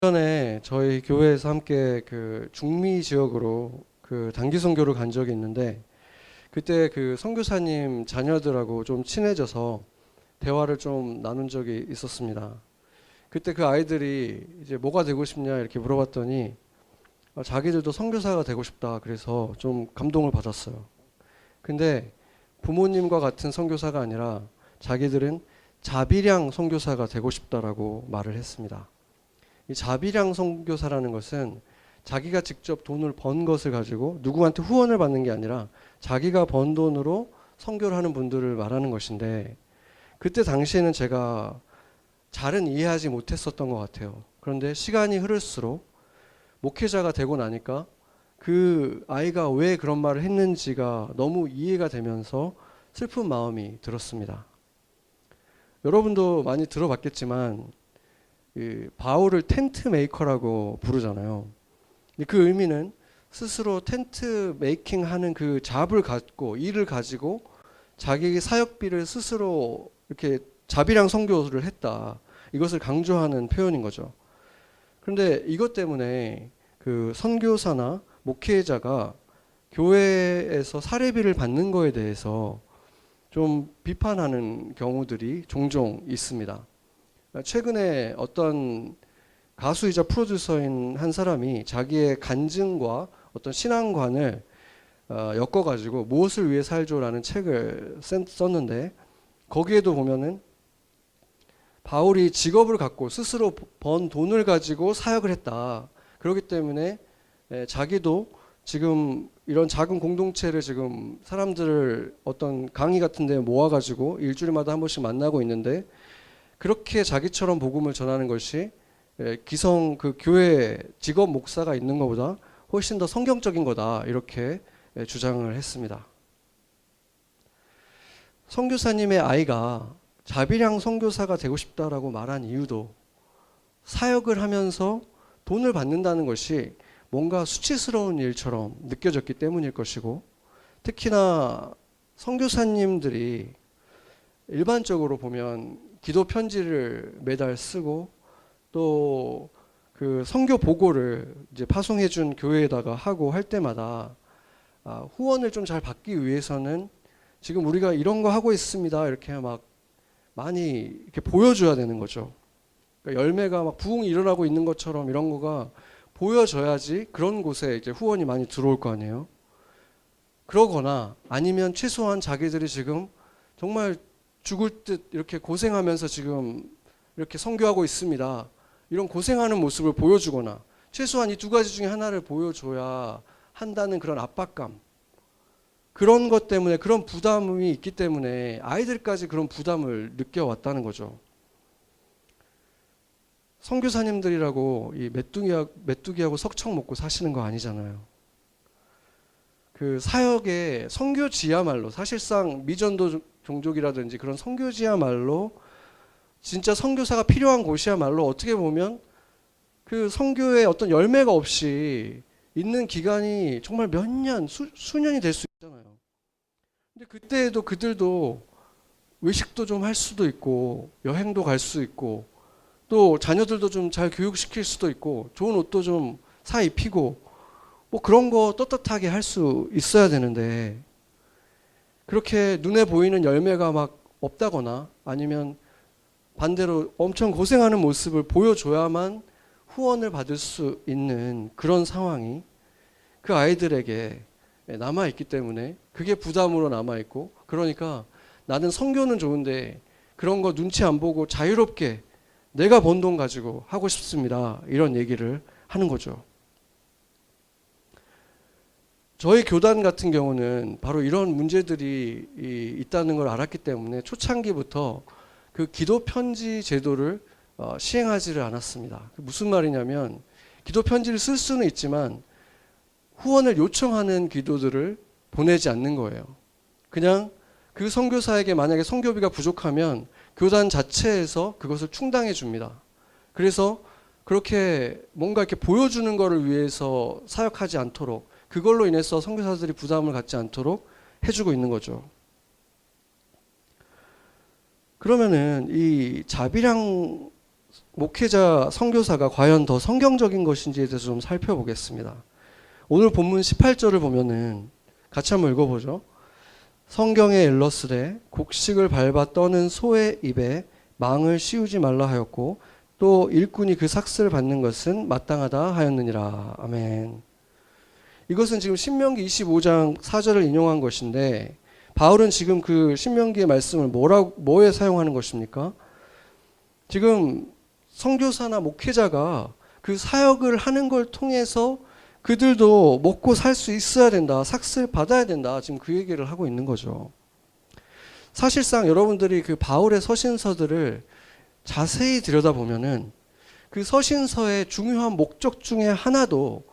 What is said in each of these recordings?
전에 저희 교회에서 함께 그 중미 지역으로 그 단기 선교를 간 적이 있는데, 그때 그 선교사님 자녀들하고 좀 친해져서 대화를 좀 나눈 적이 있었습니다. 그때 그 아이들이 이제 뭐가 되고 싶냐 이렇게 물어봤더니 자기들도 선교사가 되고 싶다 그래서 좀 감동을 받았어요. 근데 부모님과 같은 선교사가 아니라 자기들은 자비량 선교사가 되고 싶다라고 말을 했습니다. 이 자비량 선교사라는 것은 자기가 직접 돈을 번 것을 가지고 누구한테 후원을 받는 게 아니라 자기가 번 돈으로 선교를 하는 분들을 말하는 것인데, 그때 당시에는 제가 잘은 이해하지 못했었던 것 같아요. 그런데 시간이 흐를수록 목회자가 되고 나니까 그 아이가 왜 그런 말을 했는지가 너무 이해가 되면서 슬픈 마음이 들었습니다. 여러분도 많이 들어봤겠지만 바울을 텐트 메이커라고 부르잖아요. 그 의미는 스스로 텐트 메이킹 하는 그 잡을 갖고 일을 가지고 자기의 사역비를 스스로 이렇게 자비량 선교를 했다. 이것을 강조하는 표현인 거죠. 그런데 이것 때문에 그 선교사나 목회자가 교회에서 사례비를 받는 거에 대해서 좀 비판하는 경우들이 종종 있습니다. 최근에 어떤 가수이자 프로듀서인 한 사람이 자기의 간증과 어떤 신앙관을 엮어가지고 무엇을 위해 살죠라는 책을 썼는데, 거기에도 보면은 바울이 직업을 갖고 스스로 번 돈을 가지고 사역을 했다. 그렇기 때문에 자기도 지금 이런 작은 공동체를 지금 사람들을 어떤 강의 같은 데 모아가지고 일주일마다 한 번씩 만나고 있는데, 그렇게 자기처럼 복음을 전하는 것이 기성 그 교회 직업 목사가 있는 것보다 훨씬 더 성경적인 거다, 이렇게 주장을 했습니다. 선교사님의 아이가 자비량 선교사가 되고 싶다라고 말한 이유도 사역을 하면서 돈을 받는다는 것이 뭔가 수치스러운 일처럼 느껴졌기 때문일 것이고, 특히나 선교사님들이 일반적으로 보면 기도 편지를 매달 쓰고 또 그 선교 보고를 이제 파송해 준 교회에다가 하고 할 때마다 후원을 좀 잘 받기 위해서는 지금 우리가 이런 거 하고 있습니다, 이렇게 막 많이 이렇게 보여줘야 되는 거죠. 그러니까 열매가 막 부흥이 일어나고 있는 것처럼 이런 거가 보여져야지 그런 곳에 이제 후원이 많이 들어올 거 아니에요. 그러거나 아니면 최소한 자기들이 지금 정말 죽을 듯 이렇게 고생하면서 지금 이렇게 선교하고 있습니다, 이런 고생하는 모습을 보여주거나, 최소한 이 두 가지 중에 하나를 보여줘야 한다는 그런 압박감, 그런 것 때문에, 그런 부담이 있기 때문에 아이들까지 그런 부담을 느껴왔다는 거죠. 선교사님들이라고 이 메뚜기하고 석청 먹고 사시는 거 아니잖아요. 그 사역의 선교지야말로, 사실상 미전도 종족이라든지 그런 선교지야말로 진짜 선교사가 필요한 곳이야말로 어떻게 보면 그 선교의 어떤 열매가 없이 있는 기간이 정말 몇 년, 수년이 될 수 있잖아요. 근데 그때에도 그들도 외식도 좀 할 수도 있고 여행도 갈 수 있고 또 자녀들도 좀 잘 교육시킬 수도 있고 좋은 옷도 좀 사 입히고 뭐 그런 거 떳떳하게 할 수 있어야 되는데, 그렇게 눈에 보이는 열매가 막 없다거나 아니면 반대로 엄청 고생하는 모습을 보여줘야만 후원을 받을 수 있는 그런 상황이 그 아이들에게 남아있기 때문에 그게 부담으로 남아있고, 그러니까 나는 선교는 좋은데 그런 거 눈치 안 보고 자유롭게 내가 번 돈 가지고 하고 싶습니다, 이런 얘기를 하는 거죠. 저희 교단 같은 경우는 바로 이런 문제들이 있다는 걸 알았기 때문에 초창기부터 그 기도 편지 제도를 시행하지를 않았습니다. 무슨 말이냐면, 기도 편지를 쓸 수는 있지만 후원을 요청하는 기도들을 보내지 않는 거예요. 그냥 그 선교사에게 만약에 선교비가 부족하면 교단 자체에서 그것을 충당해 줍니다. 그래서 그렇게 뭔가 이렇게 보여주는 것을 위해서 사역하지 않도록, 그걸로 인해서 선교사들이 부담을 갖지 않도록 해주고 있는 거죠. 그러면은 이 자비량과 목회자, 선교사가 과연 더 성경적인 것인지에 대해서 좀 살펴보겠습니다. 오늘 본문 18절을 보면은 같이 한번 읽어보죠. 성경에 일렀으되 곡식을 밟아 떠는 소의 입에 망을 씌우지 말라 하였고 또 일꾼이 그 삭슬을 받는 것은 마땅하다 하였느니라. 아멘. 이것은 지금 신명기 25장 4절을 인용한 것인데 바울은 지금 그 신명기의 말씀을 뭐에 사용하는 것입니까? 지금 선교사나 목회자가 그 사역을 하는 걸 통해서 그들도 먹고 살 수 있어야 된다. 삭슬 받아야 된다. 지금 그 얘기를 하고 있는 거죠. 사실상 여러분들이 그 바울의 서신서들을 자세히 들여다보면은 그 서신서의 중요한 목적 중에 하나도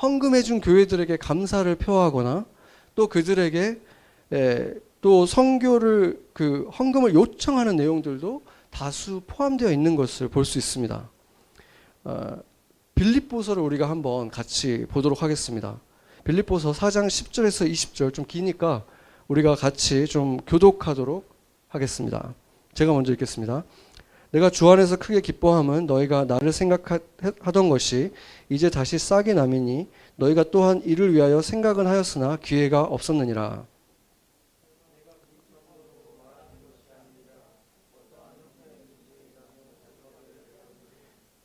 헌금해준 교회들에게 감사를 표하거나 또 그들에게 또 선교를 그 헌금을 요청하는 내용들도 다수 포함되어 있는 것을 볼 수 있습니다. 빌립보서를 우리가 한번 같이 보도록 하겠습니다. 빌립보서 4장 10절에서 20절 좀 기니까 우리가 같이 좀 교독하도록 하겠습니다. 제가 먼저 읽겠습니다. 내가 주 안에서 크게 기뻐함은 너희가 나를 생각하던 것이 이제 다시 싹이 남이니 너희가 또한 이를 위하여 생각은 하였으나 기회가 없었느니라.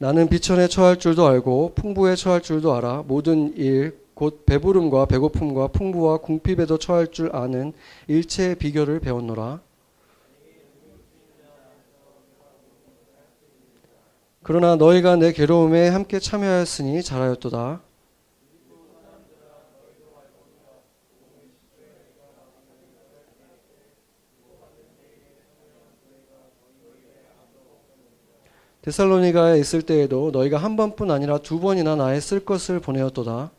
나는 비천에 처할 줄도 알고 풍부에 처할 줄도 알아. 모든 일 곧 배부름과 배고픔과 풍부와 궁핍에도 처할 줄 아는 일체의 비결을 배웠노라. 그러나 너희가 내 괴로움에 함께 참여하였으니 잘하였도다. 데살로니가에 있을 때에도 너희가 한 번뿐 아니라 두 번이나 나의 쓸 것을 보내었도다.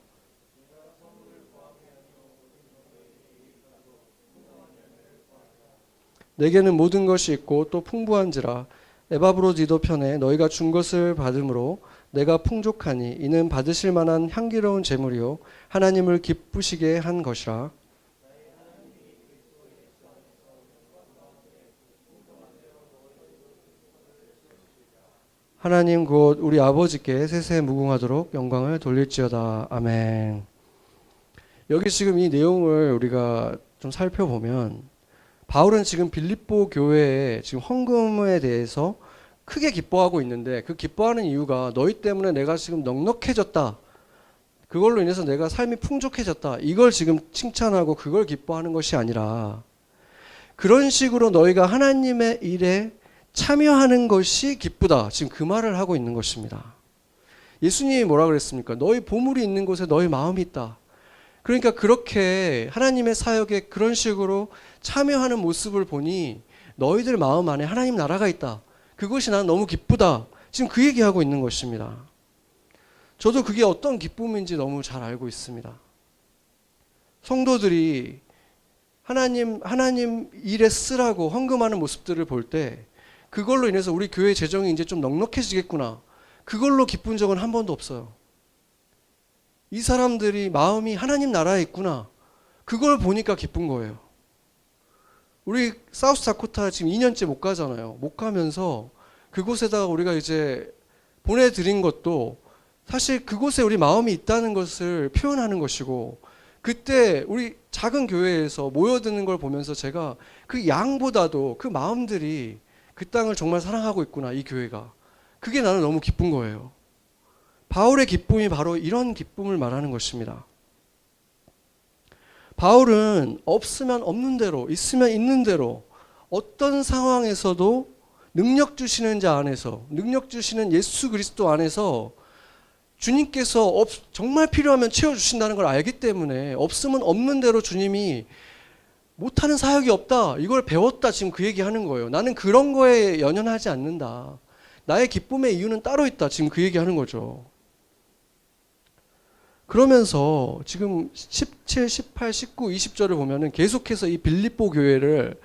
내게는 모든 것이 있고 또 풍부한지라 에바브로디도 편에 너희가 준 것을 받음으로 내가 풍족하니 이는 받으실 만한 향기로운 제물이요 하나님을 기쁘시게 한 것이라. 하나님 곧 우리 아버지께 세세 무궁하도록 영광을 돌릴지어다. 아멘. 여기 지금 이 내용을 우리가 좀 살펴보면 바울은 지금 빌립보 교회에 지금 헌금에 대해서 크게 기뻐하고 있는데 그 기뻐하는 이유가 너희 때문에 내가 지금 넉넉해졌다. 그걸로 인해서 내가 삶이 풍족해졌다. 이걸 지금 칭찬하고 그걸 기뻐하는 것이 아니라 그런 식으로 너희가 하나님의 일에 참여하는 것이 기쁘다. 지금 그 말을 하고 있는 것입니다. 예수님이 뭐라 그랬습니까? 너희 보물이 있는 곳에 너희 마음이 있다. 그러니까 그렇게 하나님의 사역에 그런 식으로 참여하는 모습을 보니 너희들 마음 안에 하나님 나라가 있다. 그것이 난 너무 기쁘다. 지금 그 얘기하고 있는 것입니다. 저도 그게 어떤 기쁨인지 너무 잘 알고 있습니다. 성도들이 하나님 일에 쓰라고 헌금하는 모습들을 볼 때 그걸로 인해서 우리 교회 재정이 이제 좀 넉넉해지겠구나. 그걸로 기쁜 적은 한 번도 없어요. 이 사람들이 마음이 하나님 나라에 있구나. 그걸 보니까 기쁜 거예요. 우리 사우스다코타 지금 2년째 못 가잖아요. 못 가면서 그곳에다가 우리가 이제 보내드린 것도 사실 그곳에 우리 마음이 있다는 것을 표현하는 것이고 그때 우리 작은 교회에서 모여드는 걸 보면서 제가 그 양보다도 그 마음들이 그 땅을 정말 사랑하고 있구나, 이 교회가. 그게 나는 너무 기쁜 거예요. 바울의 기쁨이 바로 이런 기쁨을 말하는 것입니다. 바울은 없으면 없는 대로, 있으면 있는 대로 어떤 상황에서도 능력 주시는 자 안에서, 능력 주시는 예수 그리스도 안에서 주님께서 정말 필요하면 채워주신다는 걸 알기 때문에 없으면 없는 대로 주님이 못하는 사역이 없다. 이걸 배웠다. 지금 그 얘기하는 거예요. 나는 그런 거에 연연하지 않는다. 나의 기쁨의 이유는 따로 있다. 지금 그 얘기하는 거죠. 그러면서 지금 17, 18, 19, 20절을 보면은 계속해서 이 빌립보 교회를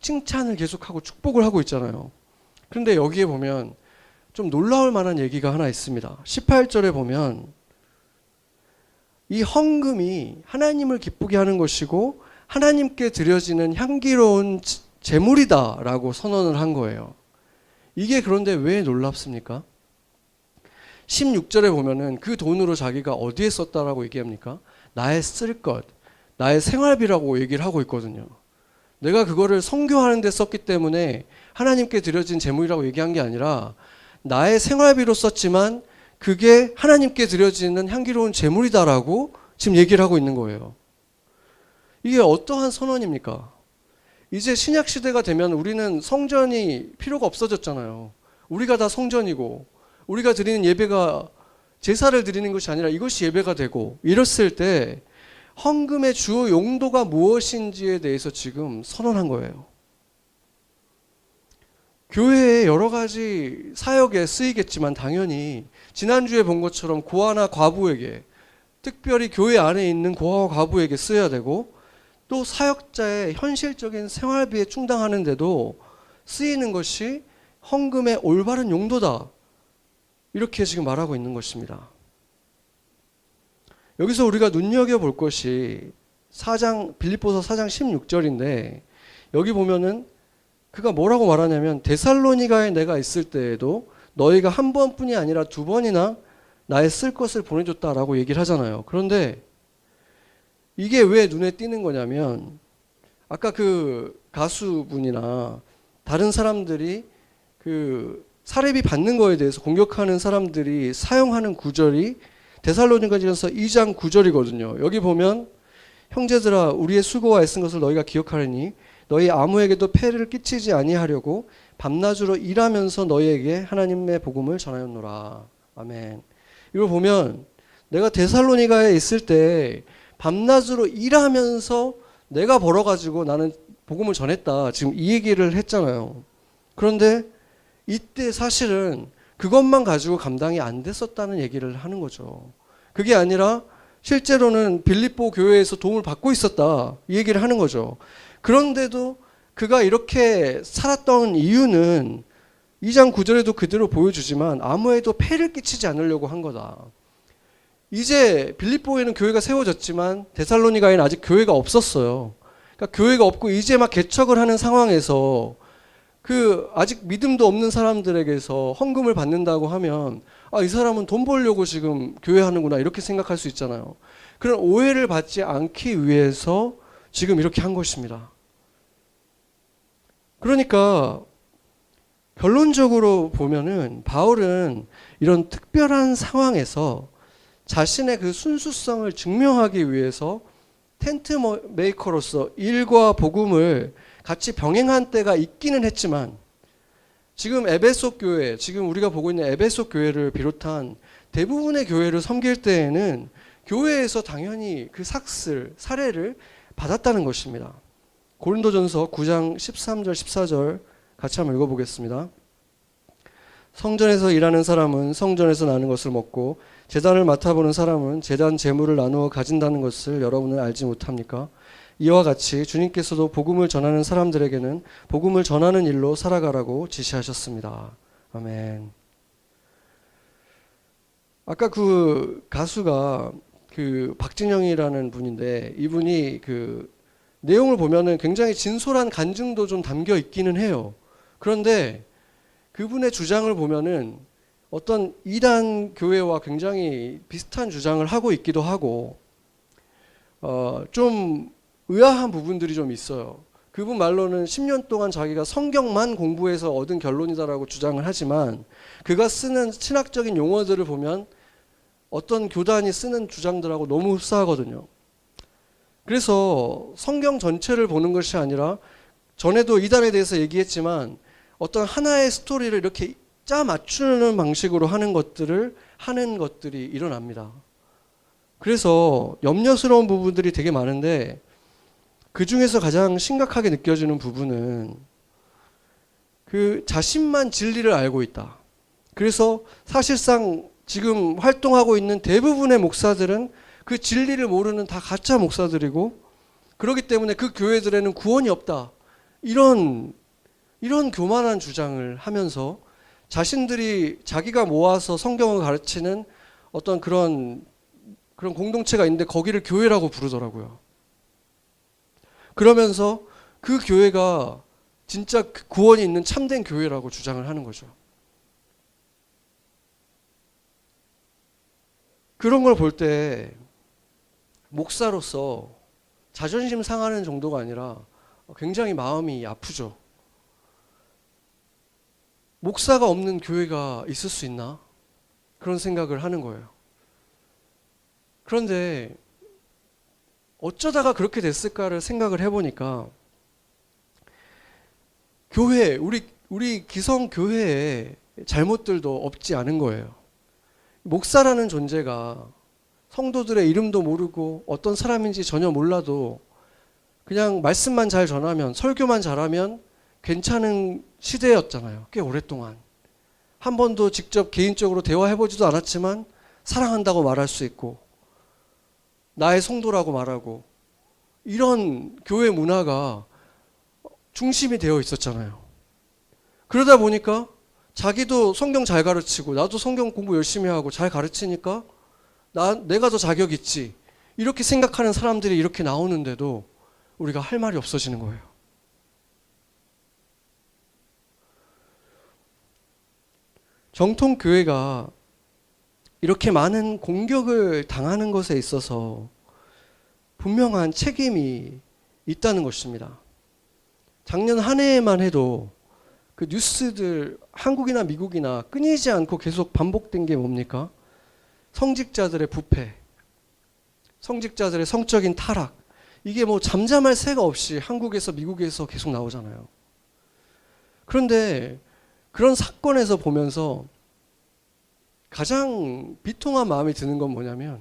칭찬을 계속하고 축복을 하고 있잖아요. 그런데 여기에 보면 좀 놀라울 만한 얘기가 하나 있습니다. 18절에 보면 이 헌금이 하나님을 기쁘게 하는 것이고 하나님께 드려지는 향기로운 제물이다라고 선언을 한 거예요. 이게 그런데 왜 놀랍습니까? 16절에 보면은 그 돈으로 자기가 어디에 썼다라고 얘기합니까? 나의 쓸 것, 나의 생활비라고 얘기를 하고 있거든요. 내가 그거를 선교하는 데 썼기 때문에 하나님께 드려진 제물이라고 얘기한 게 아니라 나의 생활비로 썼지만 그게 하나님께 드려지는 향기로운 제물이다라고 지금 얘기를 하고 있는 거예요. 이게 어떠한 선언입니까? 이제 신약 시대가 되면 우리는 성전이 필요가 없어졌잖아요. 우리가 다 성전이고 우리가 드리는 예배가 제사를 드리는 것이 아니라 이것이 예배가 되고 이랬을 때 헌금의 주요 용도가 무엇인지에 대해서 지금 선언한 거예요. 교회의 여러 가지 사역에 쓰이겠지만 당연히 지난주에 본 것처럼 고아나 과부에게, 특별히 교회 안에 있는 고아와 과부에게 쓰여야 되고 또 사역자의 현실적인 생활비에 충당하는데도 쓰이는 것이 헌금의 올바른 용도다, 이렇게 지금 말하고 있는 것입니다. 여기서 우리가 눈여겨볼 것이 빌립보서 4장 16절인데 여기 보면은 그가 뭐라고 말하냐면 데살로니가에 내가 있을 때에도 너희가 한 번뿐이 아니라 두 번이나 나의 쓸 것을 보내줬다라고 얘기를 하잖아요. 그런데 이게 왜 눈에 띄는 거냐면 아까 그 가수분이나 다른 사람들이 그 사례비 받는 거에 대해서 공격하는 사람들이 사용하는 구절이 데살로니가전서 2장 9절이거든요. 여기 보면 형제들아 우리의 수고와 애쓴 것을 너희가 기억하려니 너희 아무에게도 폐를 끼치지 아니하려고 밤낮으로 일하면서 너희에게 하나님의 복음을 전하였노라. 아멘. 이걸 보면 내가 데살로니가에 있을 때 밤낮으로 일하면서 내가 벌어가지고 나는 복음을 전했다, 지금 이 얘기를 했잖아요. 그런데 이때 사실은 그것만 가지고 감당이 안 됐었다는 얘기를 하는 거죠. 그게 아니라 실제로는 빌립보 교회에서 도움을 받고 있었다, 이 얘기를 하는 거죠. 그런데도 그가 이렇게 살았던 이유는 2장 9절에도 그대로 보여주지만 아무에도 폐를 끼치지 않으려고 한 거다. 이제 빌립보에는 교회가 세워졌지만 데살로니가에는 아직 교회가 없었어요. 그러니까 교회가 없고 이제 막 개척을 하는 상황에서 그 아직 믿음도 없는 사람들에게서 헌금을 받는다고 하면 이 사람은 돈 벌려고 지금 교회 하는구나, 이렇게 생각할 수 있잖아요. 그런 오해를 받지 않기 위해서 지금 이렇게 한 것입니다. 그러니까 결론적으로 보면은 바울은 이런 특별한 상황에서 자신의 그 순수성을 증명하기 위해서 텐트 메이커로서 일과 복음을 같이 병행한 때가 있기는 했지만 지금 에베소 교회, 지금 우리가 보고 있는 에베소 교회를 비롯한 대부분의 교회를 섬길 때에는 교회에서 당연히 그 사례를 받았다는 것입니다. 고린도전서 9장 13절 14절 같이 한번 읽어보겠습니다. 성전에서 일하는 사람은 성전에서 나는 것을 먹고 제단을 맡아보는 사람은 제단 제물을 나누어 가진다는 것을 여러분은 알지 못합니까? 이와 같이 주님께서도 복음을 전하는 사람들에게는 복음을 전하는 일로 살아가라고 지시하셨습니다. 아멘. 아까 그 가수가 그 박진영이라는 분인데 이분이 그 내용을 보면은 굉장히 진솔한 간증도 좀 담겨 있기는 해요. 그런데 그분의 주장을 보면은 어떤 이단 교회와 굉장히 비슷한 주장을 하고 있기도 하고 좀 의아한 부분들이 좀 있어요. 그분 말로는 10년 동안 자기가 성경만 공부해서 얻은 결론이다라고 주장을 하지만 그가 쓰는 신학적인 용어들을 보면 어떤 교단이 쓰는 주장들하고 너무 흡사하거든요. 그래서 성경 전체를 보는 것이 아니라 전에도 이단에 대해서 얘기했지만 어떤 하나의 스토리를 이렇게 짜 맞추는 방식으로 하는 것들이 일어납니다. 그래서 염려스러운 부분들이 되게 많은데 그 중에서 가장 심각하게 느껴지는 부분은 그 자신만 진리를 알고 있다. 그래서 사실상 지금 활동하고 있는 대부분의 목사들은 그 진리를 모르는 다 가짜 목사들이고 그렇기 때문에 그 교회들에는 구원이 없다. 이런 교만한 주장을 하면서 자기가 모아서 성경을 가르치는 어떤 그런 공동체가 있는데 거기를 교회라고 부르더라고요. 그러면서 그 교회가 진짜 구원이 있는 참된 교회라고 주장을 하는 거죠. 그런 걸 볼 때 목사로서 자존심 상하는 정도가 아니라 굉장히 마음이 아프죠. 목사가 없는 교회가 있을 수 있나? 그런 생각을 하는 거예요. 그런데 어쩌다가 그렇게 됐을까를 생각을 해보니까 교회, 우리 기성 교회에 잘못들도 없지 않은 거예요. 목사라는 존재가 성도들의 이름도 모르고 어떤 사람인지 전혀 몰라도 그냥 말씀만 잘 전하면, 설교만 잘하면 괜찮은 시대였잖아요. 꽤 오랫동안. 한 번도 직접 개인적으로 대화해보지도 않았지만 사랑한다고 말할 수 있고 나의 성도라고 말하고 이런 교회 문화가 중심이 되어 있었잖아요. 그러다 보니까 자기도 성경 잘 가르치고 나도 성경 공부 열심히 하고 잘 가르치니까 내가 더 자격 있지. 이렇게 생각하는 사람들이 이렇게 나오는데도 우리가 할 말이 없어지는 거예요. 정통 교회가 이렇게 많은 공격을 당하는 것에 있어서 분명한 책임이 있다는 것입니다. 작년 한 해에만 해도 그 뉴스들 한국이나 미국이나 끊이지 않고 계속 반복된 게 뭡니까? 성직자들의 부패, 성직자들의 성적인 타락, 이게 뭐 잠잠할 새가 없이 한국에서 미국에서 계속 나오잖아요. 그런데 그런 사건에서 보면서 가장 비통한 마음이 드는 건 뭐냐면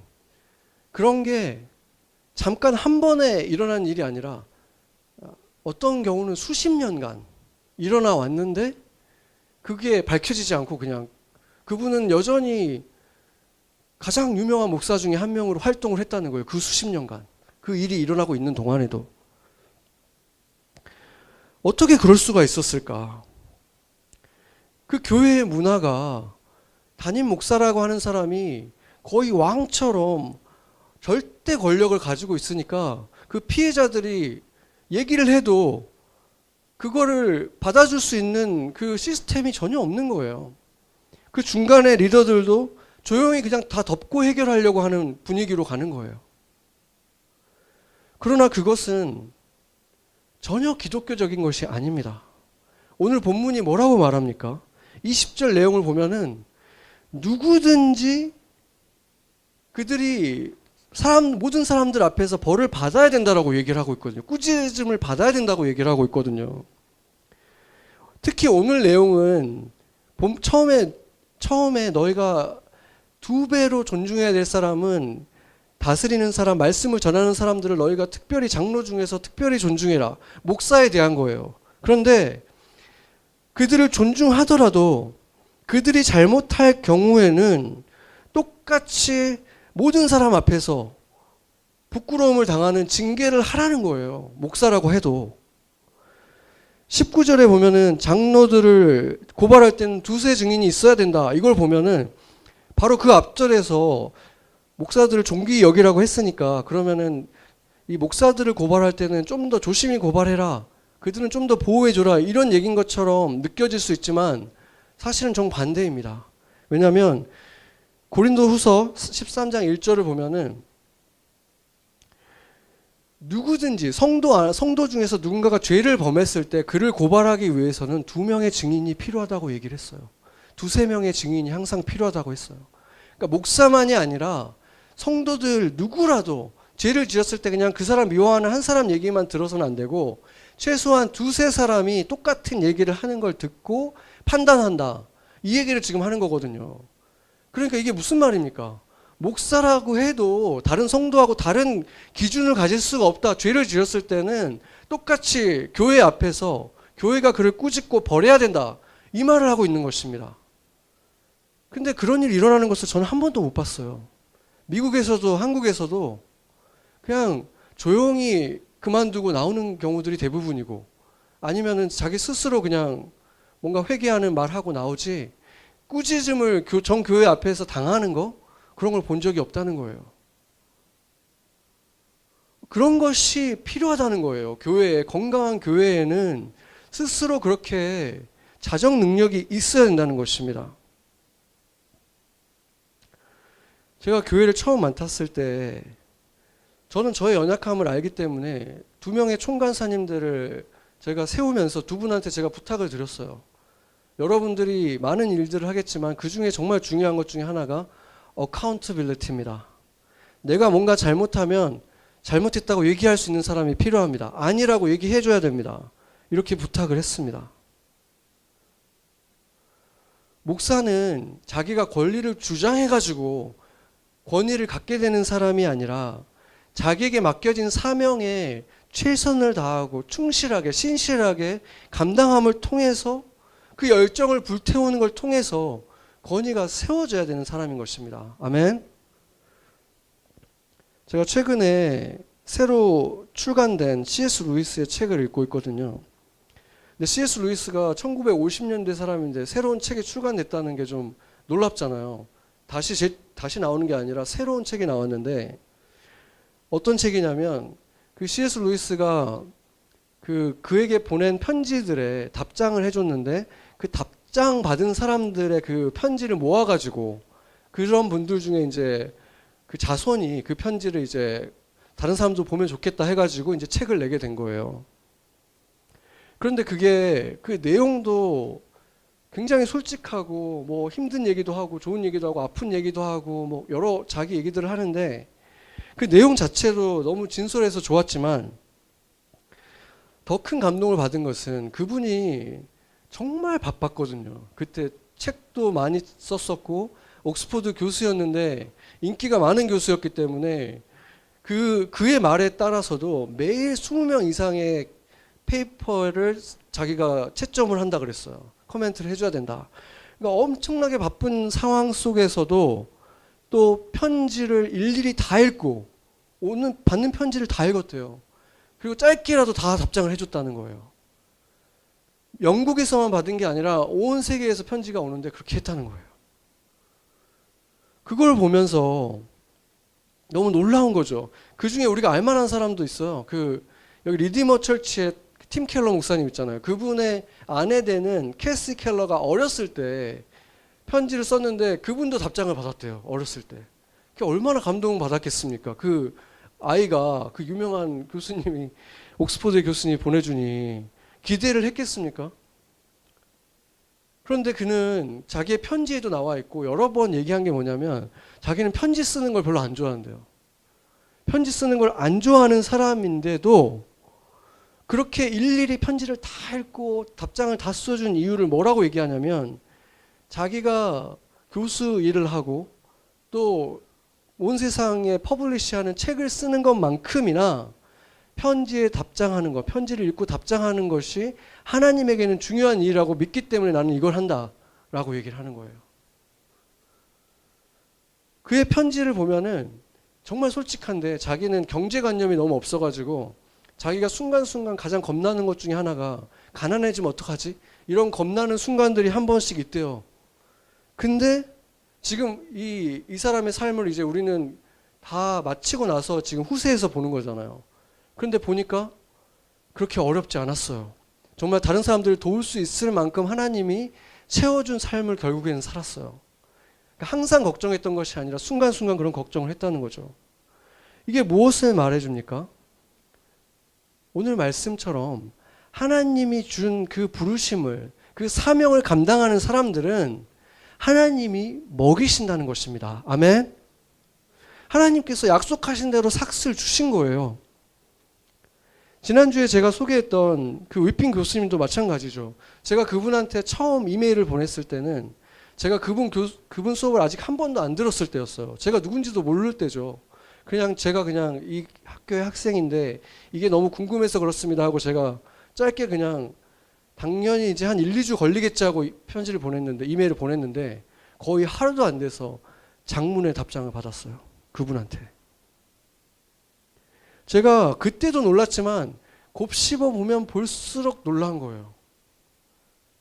그런 게 잠깐 한 번에 일어난 일이 아니라 어떤 경우는 수십 년간 일어나 왔는데 그게 밝혀지지 않고 그냥 그분은 여전히 가장 유명한 목사 중에 한 명으로 활동을 했다는 거예요. 그 수십 년간. 그 일이 일어나고 있는 동안에도. 어떻게 그럴 수가 있었을까? 그 교회의 문화가 담임 목사라고 하는 사람이 거의 왕처럼 절대 권력을 가지고 있으니까 그 피해자들이 얘기를 해도 그거를 받아줄 수 있는 그 시스템이 전혀 없는 거예요. 그 중간에 리더들도 조용히 그냥 다 덮고 해결하려고 하는 분위기로 가는 거예요. 그러나 그것은 전혀 기독교적인 것이 아닙니다. 오늘 본문이 뭐라고 말합니까? 20절 내용을 보면은 누구든지 그들이 모든 사람들 앞에서 벌을 받아야 된다라고 얘기를 하고 있거든요. 꾸짖음을 받아야 된다고 얘기를 하고 있거든요. 특히 오늘 내용은 처음에 너희가 2배로 존중해야 될 사람은 다스리는 사람, 말씀을 전하는 사람들을 너희가 특별히 장로 중에서 특별히 존중해라. 목사에 대한 거예요. 그런데 그들을 존중하더라도 그들이 잘못할 경우에는 똑같이 모든 사람 앞에서 부끄러움을 당하는 징계를 하라는 거예요. 목사라고 해도. 19절에 보면은 장로들을 고발할 때는 2세 증인이 있어야 된다. 이걸 보면은 바로 그 앞절에서 목사들을 존귀히 여기라고 했으니까 그러면은 이 목사들을 고발할 때는 좀 더 조심히 고발해라. 그들은 좀 더 보호해줘라. 이런 얘기인 것처럼 느껴질 수 있지만 사실은 정반대입니다. 왜냐하면 고린도후서 13장 1절을 보면은 누구든지 성도 중에서 누군가가 죄를 범했을 때 그를 고발하기 위해서는 2명의 증인이 필요하다고 얘기를 했어요. 2-3명의 증인이 항상 필요하다고 했어요. 그러니까 목사만이 아니라 성도들 누구라도 죄를 지었을 때 그냥 그 사람 미워하는 한 사람 얘기만 들어서는 안 되고 최소한 2-3사람이 똑같은 얘기를 하는 걸 듣고 판단한다. 이 얘기를 지금 하는 거거든요. 그러니까 이게 무슨 말입니까? 목사라고 해도 다른 성도하고 다른 기준을 가질 수가 없다. 죄를 지었을 때는 똑같이 교회 앞에서 교회가 그를 꾸짖고 벌해야 된다. 이 말을 하고 있는 것입니다. 근데 그런 일이 일어나는 것을 저는 한 번도 못 봤어요. 미국에서도 한국에서도 그냥 조용히 그만두고 나오는 경우들이 대부분이고 아니면은 자기 스스로 그냥 뭔가 회개하는 말하고 나오지 꾸짖음을 정교회 앞에서 당하는 거 그런 걸 본 적이 없다는 거예요. 그런 것이 필요하다는 거예요. 건강한 교회에는 스스로 그렇게 자정 능력이 있어야 된다는 것입니다. 제가 교회를 처음 맡았을 때 저는 저의 연약함을 알기 때문에 2명의 총간사님들을 제가 세우면서 2분한테 제가 부탁을 드렸어요. 여러분들이 많은 일들을 하겠지만 그 중에 정말 중요한 것 중에 하나가 accountability입니다. 내가 뭔가 잘못하면 잘못했다고 얘기할 수 있는 사람이 필요합니다. 아니라고 얘기해 줘야 됩니다. 이렇게 부탁을 했습니다. 목사는 자기가 권리를 주장해가지고 권위를 갖게 되는 사람이 아니라 자기에게 맡겨진 사명에 최선을 다하고 충실하게 신실하게 감당함을 통해서 그 열정을 불태우는 걸 통해서 권위가 세워져야 되는 사람인 것입니다. 아멘. 제가 최근에 새로 출간된 C.S. 루이스의 책을 읽고 있거든요. 근데 C.S. 루이스가 1950년대 사람인데 새로운 책이 출간됐다는 게 좀 놀랍잖아요. 다시 나오는 게 아니라 새로운 책이 나왔는데 어떤 책이냐면 그 C.S. 루이스가 그에게 보낸 편지들에 답장을 해줬는데 그 답장 받은 사람들의 그 편지를 모아가지고 그런 분들 중에 이제 그 자손이 그 편지를 이제 다른 사람도 보면 좋겠다 해가지고 이제 책을 내게 된 거예요. 그런데 그게 그 내용도 굉장히 솔직하고 뭐 힘든 얘기도 하고 좋은 얘기도 하고 아픈 얘기도 하고 뭐 여러 자기 얘기들을 하는데 그 내용 자체도 너무 진솔해서 좋았지만 더 큰 감동을 받은 것은 그분이 정말 바빴거든요. 그때 책도 많이 썼었고 옥스퍼드 교수였는데 인기가 많은 교수였기 때문에 그의 말에 따라서도 매일 20명 이상의 페이퍼를 자기가 채점을 한다 그랬어요. 코멘트를 해줘야 된다. 그러니까 엄청나게 바쁜 상황 속에서도 또 편지를 일일이 다 읽고 받는 편지를 다 읽었대요. 그리고 짧게라도 다 답장을 해줬다는 거예요. 영국에서만 받은 게 아니라 온 세계에서 편지가 오는데 그렇게 했다는 거예요. 그걸 보면서 너무 놀라운 거죠. 그 중에 우리가 알만한 사람도 있어요. 여기 리디머 철치의 팀 켈러 목사님 있잖아요. 그분의 아내 되는 캐시 켈러가 어렸을 때 편지를 썼는데 그분도 답장을 받았대요. 어렸을 때. 그게 얼마나 감동을 받았겠습니까? 그 아이가 그 유명한 교수님이 옥스퍼드 교수님이 보내주니 기대를 했겠습니까? 그런데 그는 자기의 편지에도 나와 있고 여러 번 얘기한 게 뭐냐면 자기는 편지 쓰는 걸 별로 안 좋아한대요. 편지 쓰는 걸 안 좋아하는 사람인데도 그렇게 일일이 편지를 다 읽고 답장을 다 써준 이유를 뭐라고 얘기하냐면 자기가 교수 일을 하고 또 온 세상에 퍼블리시하는 책을 쓰는 것만큼이나 편지에 답장하는 것, 편지를 읽고 답장하는 것이 하나님에게는 중요한 일이라고 믿기 때문에 나는 이걸 한다라고 얘기를 하는 거예요. 그의 편지를 보면은 정말 솔직한데 자기는 경제관념이 너무 없어가지고 자기가 순간순간 가장 겁나는 것 중에 하나가 가난해지면 어떡하지? 이런 겁나는 순간들이 한 번씩 있대요. 근데 지금 이 사람의 삶을 이제 우리는 다 마치고 나서 지금 후세에서 보는 거잖아요. 그런데 보니까 그렇게 어렵지 않았어요. 정말 다른 사람들을 도울 수 있을 만큼 하나님이 채워준 삶을 결국에는 살았어요. 그러니까 항상 걱정했던 것이 아니라 순간순간 그런 걱정을 했다는 거죠. 이게 무엇을 말해줍니까? 오늘 말씀처럼 하나님이 준 그 부르심을, 그 사명을 감당하는 사람들은 하나님이 먹이신다는 것입니다. 아멘. 하나님께서 약속하신 대로 삭스를 주신 거예요. 지난주에 제가 소개했던 그 위핑 교수님도 마찬가지죠. 제가 그분한테 처음 이메일을 보냈을 때는 제가 그분 수업을 아직 한 번도 안 들었을 때였어요. 제가 누군지도 모를 때죠. 제가 이 학교의 학생인데 이게 너무 궁금해서 그렇습니다 하고 제가 짧게 당연히 이제 한 1-2주 걸리겠지 하고 이메일을 보냈는데 거의 하루도 안 돼서 장문의 답장을 받았어요. 그분한테. 제가 그때도 놀랐지만 곱씹어 보면 볼수록 놀란 거예요.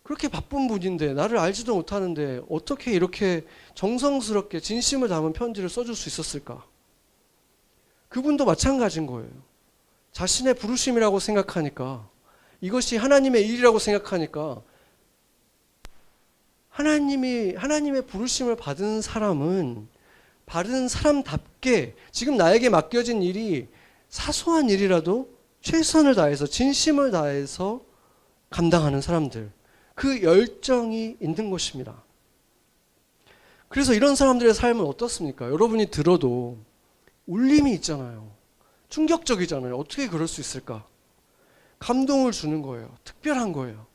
그렇게 바쁜 분인데 나를 알지도 못하는데 어떻게 이렇게 정성스럽게 진심을 담은 편지를 써줄 수 있었을까? 그분도 마찬가지인 거예요. 자신의 부르심이라고 생각하니까 이것이 하나님의 일이라고 생각하니까 하나님의 부르심을 받은 사람은 바른 사람답게 지금 나에게 맡겨진 일이 사소한 일이라도 최선을 다해서 진심을 다해서 감당하는 사람들, 그 열정이 있는 것입니다. 그래서 이런 사람들의 삶은 어떻습니까? 여러분이 들어도 울림이 있잖아요. 충격적이잖아요. 어떻게 그럴 수 있을까? 감동을 주는 거예요. 특별한 거예요.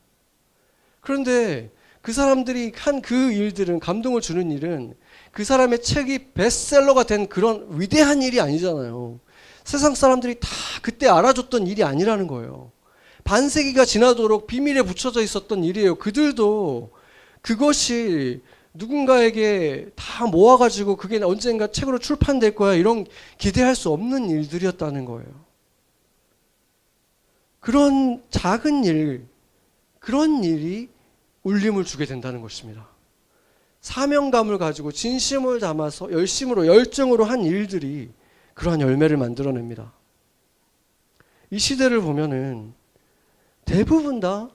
그런데 그 사람들이 한 그 일들은, 감동을 주는 일은 그 사람의 책이 베스트셀러가 된 그런 위대한 일이 아니잖아요. 세상 사람들이 다 그때 알아줬던 일이 아니라는 거예요. 반세기가 지나도록 비밀에 붙여져 있었던 일이에요. 그들도 그것이 누군가에게 다 모아가지고 그게 언젠가 책으로 출판될 거야, 이런 기대할 수 없는 일들이었다는 거예요. 그런 작은 일, 그런 일이 울림을 주게 된다는 것입니다. 사명감을 가지고 진심을 담아서 열심으로, 열정으로 한 일들이 그러한 열매를 만들어냅니다. 이 시대를 보면은 대부분 다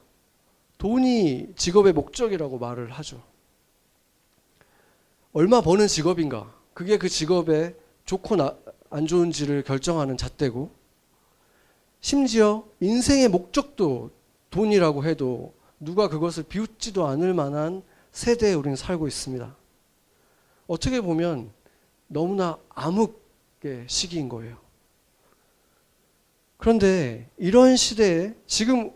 돈이 직업의 목적이라고 말을 하죠. 얼마 버는 직업인가? 그게 그 직업의 좋고 안 좋은지를 결정하는 잣대고, 심지어 인생의 목적도 돈이라고 해도 누가 그것을 비웃지도 않을 만한 세대에 우리는 살고 있습니다. 어떻게 보면 너무나 암흑의 시기인 거예요. 그런데 이런 시대에 지금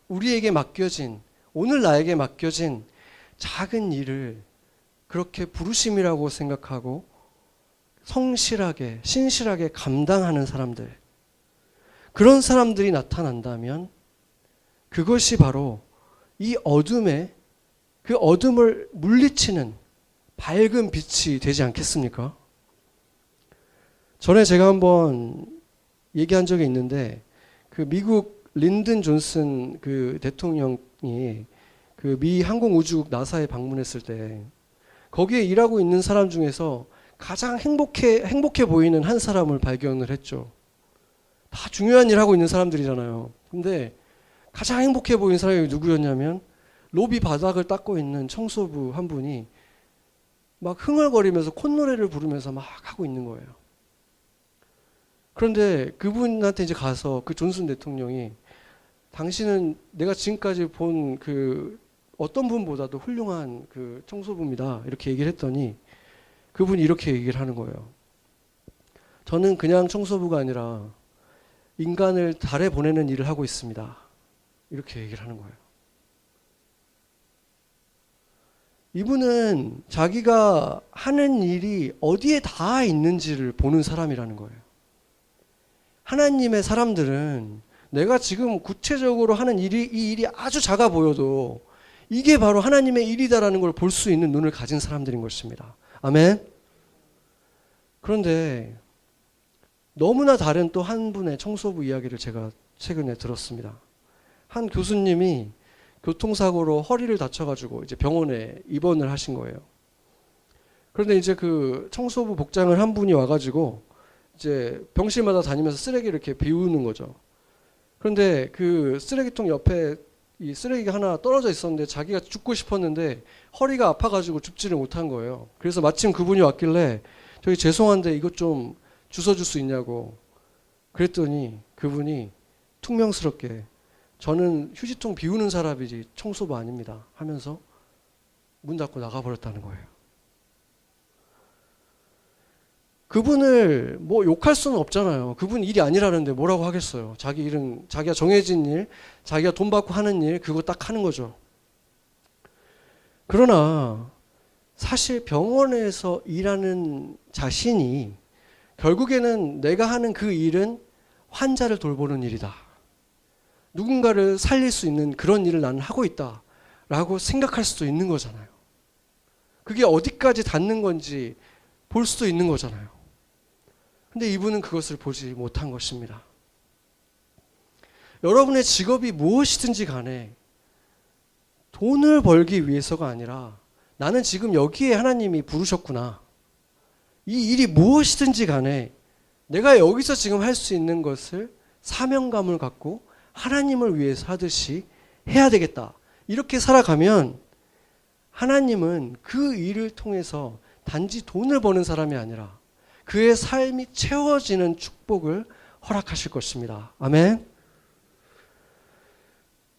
우리에게 맡겨진, 오늘 나에게 맡겨진 작은 일을 그렇게 부르심이라고 생각하고 성실하게, 신실하게 감당하는 사람들, 그런 사람들이 나타난다면 그것이 바로 이 어둠에, 그 어둠을 물리치는 밝은 빛이 되지 않겠습니까? 전에 제가 한번 얘기한 적이 있는데, 그 미국 린든 존슨 그 대통령이 그 미 항공우주국 나사에 방문했을 때 거기에 일하고 있는 사람 중에서 가장 행복해 보이는 한 사람을 발견을 했죠. 다 중요한 일 하고 있는 사람들이잖아요. 근데 가장 행복해 보이는 사람이 누구였냐면, 로비 바닥을 닦고 있는 청소부 한 분이 막 흥얼거리면서 콧노래를 부르면서 막 하고 있는 거예요. 그런데 그분한테 이제 가서 그 존슨 대통령이, 당신은 내가 지금까지 본 그 어떤 분보다도 훌륭한 그 청소부입니다, 이렇게 얘기를 했더니 그분이 이렇게 얘기를 하는 거예요. 저는 그냥 청소부가 아니라 인간을 달에 보내는 일을 하고 있습니다, 이렇게 얘기를 하는 거예요. 이분은 자기가 하는 일이 어디에 닿아 있는지를 보는 사람이라는 거예요. 하나님의 사람들은 내가 지금 구체적으로 하는 일이, 이 일이 아주 작아 보여도 이게 바로 하나님의 일이다라는 걸 볼 수 있는 눈을 가진 사람들인 것입니다. 아멘. 그런데 너무나 다른 또 한 분의 청소부 이야기를 제가 최근에 들었습니다. 한 교수님이 교통사고로 허리를 다쳐가지고 이제 병원에 입원을 하신 거예요. 그런데 이제 그 청소부 복장을 한 분이 와가지고 이제 병실마다 다니면서 쓰레기를 이렇게 비우는 거죠. 그런데 그 쓰레기통 옆에 이 쓰레기가 하나 떨어져 있었는데 자기가 줍고 싶었는데 허리가 아파가지고 줍지를 못한 거예요. 그래서 마침 그분이 왔길래 저기 죄송한데 이것 좀 주워줄 수 있냐고 그랬더니 그분이 퉁명스럽게 저는 휴지통 비우는 사람이지 청소부 아닙니다 하면서 문 닫고 나가버렸다는 거예요. 그분을 뭐 욕할 수는 없잖아요. 그분 일이 아니라는데 뭐라고 하겠어요. 자기 일은 자기가 정해진 일, 자기가 돈 받고 하는 일, 그거 딱 하는 거죠. 그러나 사실 병원에서 일하는 자신이 결국에는 내가 하는 그 일은 환자를 돌보는 일이다, 누군가를 살릴 수 있는 그런 일을 나는 하고 있다 라고 생각할 수도 있는 거잖아요. 그게 어디까지 닿는 건지 볼 수도 있는 거잖아요. 근데 이분은 그것을 보지 못한 것입니다. 여러분의 직업이 무엇이든지 간에 돈을 벌기 위해서가 아니라 나는 지금 여기에 하나님이 부르셨구나, 이 일이 무엇이든지 간에 내가 여기서 지금 할 수 있는 것을 사명감을 갖고 하나님을 위해서 하듯이 해야 되겠다, 이렇게 살아가면 하나님은 그 일을 통해서 단지 돈을 버는 사람이 아니라 그의 삶이 채워지는 축복을 허락하실 것입니다. 아멘.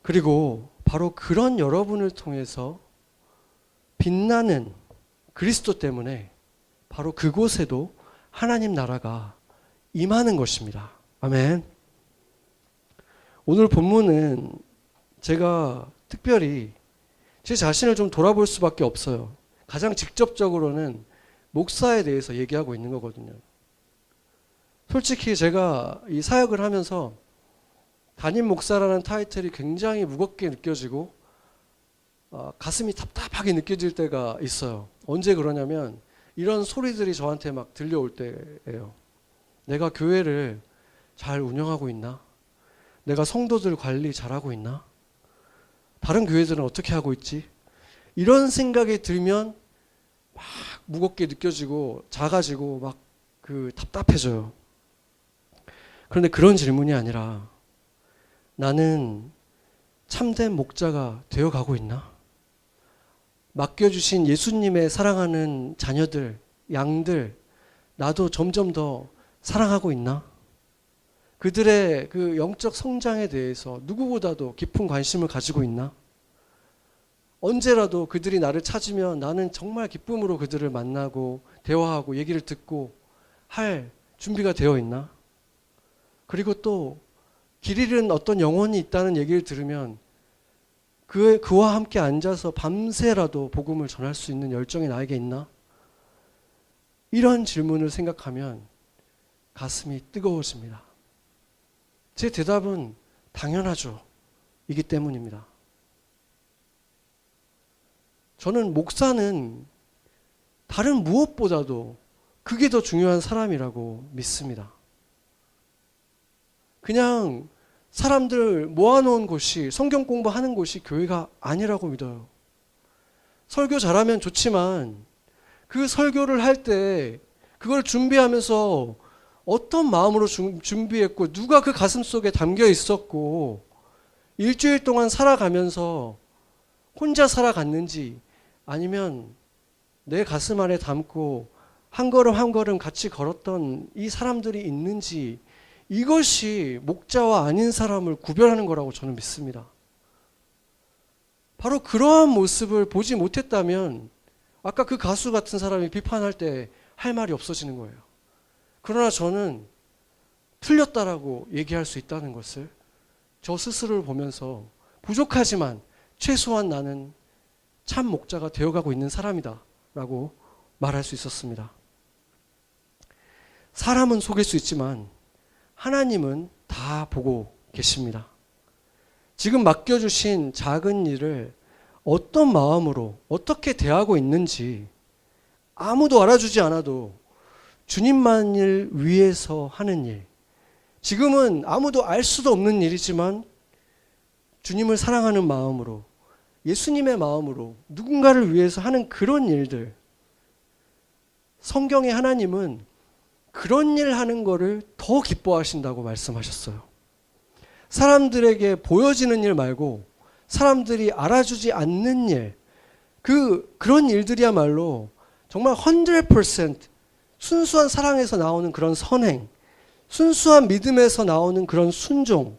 그리고 바로 그런 여러분을 통해서 빛나는 그리스도 때문에 바로 그곳에도 하나님 나라가 임하는 것입니다. 아멘. 오늘 본문은 제가 특별히 제 자신을 좀 돌아볼 수밖에 없어요. 가장 직접적으로는 목사에 대해서 얘기하고 있는 거거든요. 솔직히 제가 이 사역을 하면서 담임 목사라는 타이틀이 굉장히 무겁게 느껴지고 가슴이 답답하게 느껴질 때가 있어요. 언제 그러냐면 이런 소리들이 저한테 막 들려올 때예요. 내가 교회를 잘 운영하고 있나? 내가 성도들 관리 잘하고 있나? 다른 교회들은 어떻게 하고 있지? 이런 생각이 들면 막 무겁게 느껴지고 작아지고 막 답답해져요. 그런데 그런 질문이 아니라 나는 참된 목자가 되어가고 있나? 맡겨주신 예수님의 사랑하는 자녀들, 양들, 나도 점점 더 사랑하고 있나? 그들의 그 영적 성장에 대해서 누구보다도 깊은 관심을 가지고 있나? 언제라도 그들이 나를 찾으면 나는 정말 기쁨으로 그들을 만나고 대화하고 얘기를 듣고 할 준비가 되어 있나? 그리고 또 길 잃은 어떤 영혼이 있다는 얘기를 들으면 그와 함께 앉아서 밤새라도 복음을 전할 수 있는 열정이 나에게 있나? 이런 질문을 생각하면 가슴이 뜨거워집니다. 제 대답은 당연하죠. 이기 때문입니다. 저는 목사는 다른 무엇보다도 그게 더 중요한 사람이라고 믿습니다. 그냥 사람들 모아놓은 곳이, 성경 공부하는 곳이 교회가 아니라고 믿어요. 설교 잘하면 좋지만 그 설교를 할 때 그걸 준비하면서 어떤 마음으로 준비했고 누가 그 가슴 속에 담겨 있었고 일주일 동안 살아가면서 혼자 살아갔는지 아니면 내 가슴 안에 담고 한 걸음 한 걸음 같이 걸었던 이 사람들이 있는지, 이것이 목자와 아닌 사람을 구별하는 거라고 저는 믿습니다. 바로 그러한 모습을 보지 못했다면 아까 그 가수 같은 사람이 비판할 때 할 말이 없어지는 거예요. 그러나 저는 틀렸다라고 얘기할 수 있다는 것을 저 스스로를 보면서 부족하지만 최소한 나는 참 목자가 되어가고 있는 사람이다 라고 말할 수 있었습니다. 사람은 속일 수 있지만 하나님은 다 보고 계십니다. 지금 맡겨주신 작은 일을 어떤 마음으로 어떻게 대하고 있는지 아무도 알아주지 않아도 주님만을 위해서 하는 일, 지금은 아무도 알 수도 없는 일이지만 주님을 사랑하는 마음으로, 예수님의 마음으로 누군가를 위해서 하는 그런 일들, 성경의 하나님은 그런 일 하는 거를 더 기뻐하신다고 말씀하셨어요. 사람들에게 보여지는 일 말고 사람들이 알아주지 않는 일, 그런 일들이야말로 정말 100% 순수한 사랑에서 나오는 그런 선행, 순수한 믿음에서 나오는 그런 순종,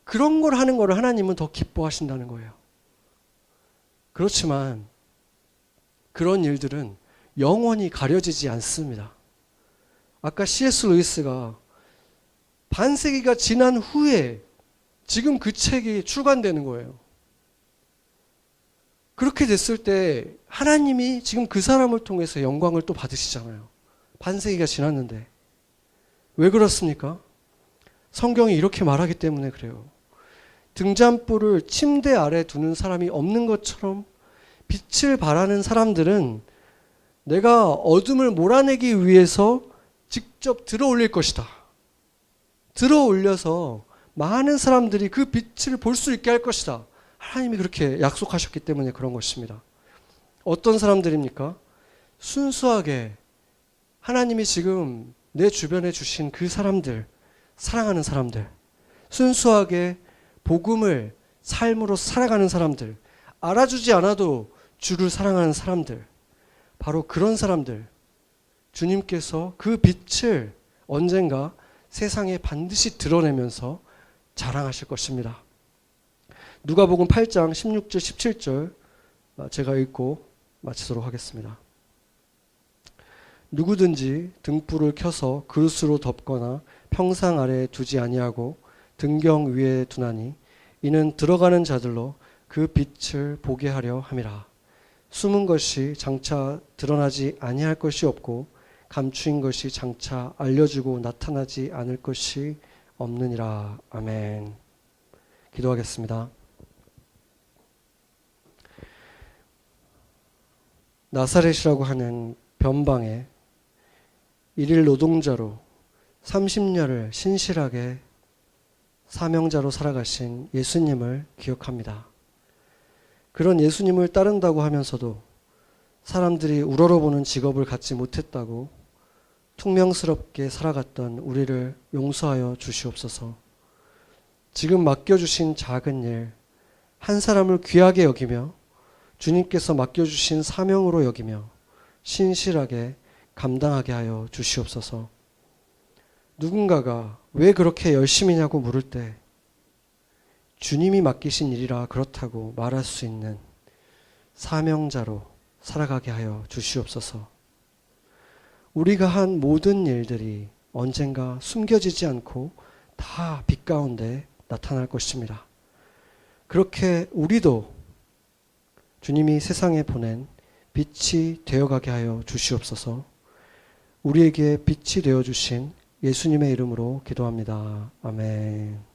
그런 걸 하는 거를 하나님은 더 기뻐하신다는 거예요. 그렇지만 그런 일들은 영원히 가려지지 않습니다. 아까 C.S. 루이스가 반세기가 지난 후에 지금 그 책이 출간되는 거예요. 그렇게 됐을 때 하나님이 지금 그 사람을 통해서 영광을 또 받으시잖아요. 반세기가 지났는데. 왜 그렇습니까? 성경이 이렇게 말하기 때문에 그래요. 등잔불을 침대 아래 두는 사람이 없는 것처럼 빛을 발하는 사람들은 내가 어둠을 몰아내기 위해서 직접 들어 올릴 것이다. 들어 올려서 많은 사람들이 그 빛을 볼 수 있게 할 것이다. 하나님이 그렇게 약속하셨기 때문에 그런 것입니다. 어떤 사람들입니까? 순수하게 하나님이 지금 내 주변에 주신 그 사람들, 사랑하는 사람들, 순수하게 복음을 삶으로 살아가는 사람들, 알아주지 않아도 주를 사랑하는 사람들, 바로 그런 사람들, 주님께서 그 빛을 언젠가 세상에 반드시 드러내면서 자랑하실 것입니다. 누가복음 8장 16절 17절 제가 읽고 마치도록 하겠습니다. 누구든지 등불을 켜서 그릇으로 덮거나 평상 아래에 두지 아니하고 등경 위에 두나니 이는 들어가는 자들로 그 빛을 보게 하려 함이라. 숨은 것이 장차 드러나지 아니할 것이 없고 감추인 것이 장차 알려지고 나타나지 않을 것이 없느니라. 아멘. 기도하겠습니다. 나사렛이라고 하는 변방에 일일 노동자로 30년을 신실하게 사명자로 살아가신 예수님을 기억합니다. 그런 예수님을 따른다고 하면서도 사람들이 우러러보는 직업을 갖지 못했다고 퉁명스럽게 살아갔던 우리를 용서하여 주시옵소서. 지금 맡겨주신 작은 일, 한 사람을 귀하게 여기며 주님께서 맡겨주신 사명으로 여기며 신실하게 감당하게 하여 주시옵소서. 누군가가 왜 그렇게 열심히냐고 물을 때 주님이 맡기신 일이라 그렇다고 말할 수 있는 사명자로 살아가게 하여 주시옵소서. 우리가 한 모든 일들이 언젠가 숨겨지지 않고 다 빛 가운데 나타날 것입니다. 그렇게 우리도 주님이 세상에 보낸 빛이 되어가게 하여 주시옵소서. 우리에게 빛이 되어주신 예수님의 이름으로 기도합니다. 아멘.